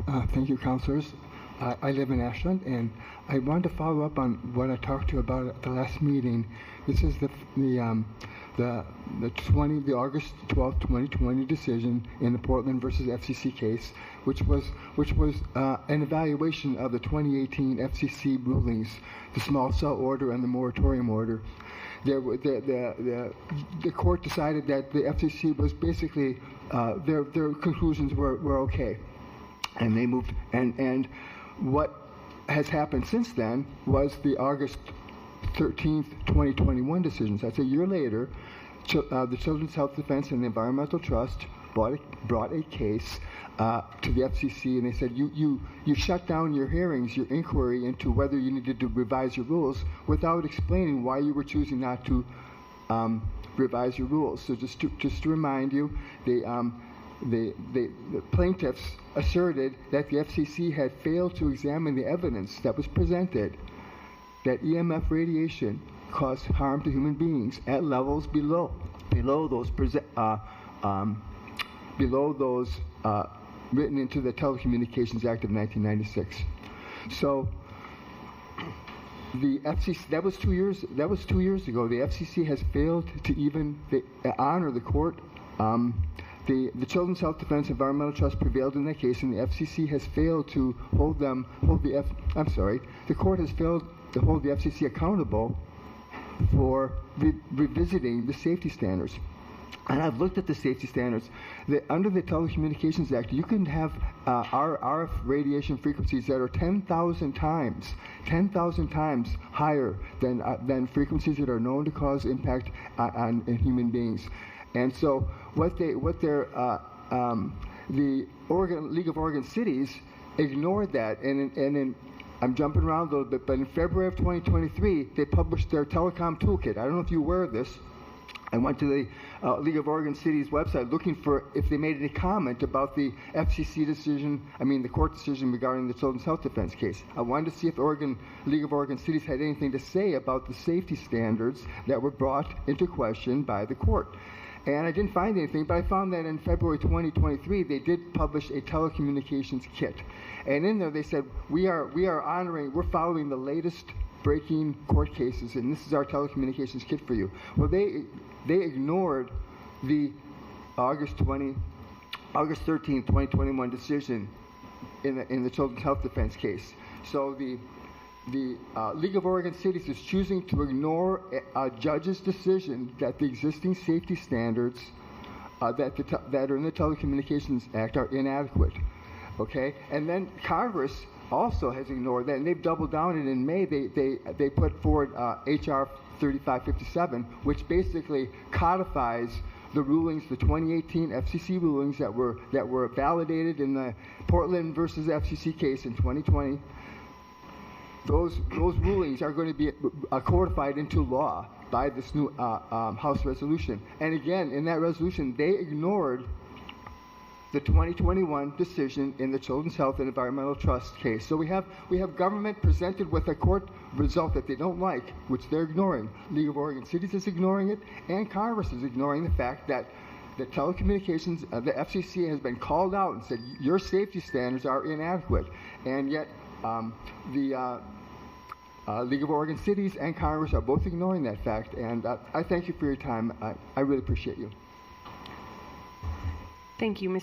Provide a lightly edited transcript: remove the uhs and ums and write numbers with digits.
Thank you, counselors. I live in Ashland, and I wanted to follow up on what I talked to you about at the last meeting. This is the August 12th, 2020 decision in the Portland versus FCC case, which was an evaluation of the 2018 FCC rulings, the small cell order and the moratorium order. The court decided that the FCC was basically their conclusions were okay, and they moved. And what has happened since then was the August 13th, 2021 decisions. That's a year later. The Children's Health Defense and the Environmental Trust brought a case to the FCC, and they said you shut down your hearings, your inquiry into whether you needed to revise your rules without explaining why you were choosing not to revise your rules. So just to remind you, the plaintiffs asserted that the FCC had failed to examine the evidence that was presented that EMF radiation caused harm to human beings at levels below those written into the Telecommunications Act of 1996. So the FCC, that was 2 years ago. The FCC has failed to even honor the court. The Children's Health Defense Environmental Trust prevailed in that case, and the FCC has failed to the court has failed to hold the FCC accountable for revisiting the safety standards. And I've looked at the safety standards. Under the Telecommunications Act, you can have RF radiation frequencies that are 10,000 times higher than frequencies that are known to cause impact on human beings. And so the League of Oregon Cities ignored that, and I'm jumping around a little bit, but in February of 2023, they published their telecom toolkit. I don't know if you're aware of this. I went to the League of Oregon Cities website looking for if they made any comment about the FCC decision, the court decision regarding the Children's Health Defense case. I wanted to see if the League of Oregon Cities had anything to say about the safety standards that were brought into question by the court. And I didn't find anything, but I found that in February 2023, they did publish a telecommunications kit. And in there they said, we're following the latest breaking court cases, and this is our telecommunications kit for you. Well, they ignored the August 13th, 2021 decision in the Children's Health Defense case. So the League of Oregon Cities is choosing to ignore a judge's decision that the existing safety standards that are in the Telecommunications Act are inadequate. Okay, and then Congress also has ignored that, and they've doubled down. And in May, they put forward HR 3557, which basically codifies the rulings, the 2018 FCC rulings that were validated in the Portland versus FCC case in 2020. Those rulings are going to be codified into law by this new House resolution. And again, in that resolution, they ignored the 2021 decision in the Children's Health and Environmental Trust case. So we have government presented with a court result that they don't like, which they're ignoring. League of Oregon Cities is ignoring it, and Congress is ignoring the fact that the telecommunications, the FCC has been called out and said your safety standards are inadequate, and yet the League of Oregon Cities and Congress are both ignoring that fact. And I thank you for your time. I really appreciate you. Thank you, Mr.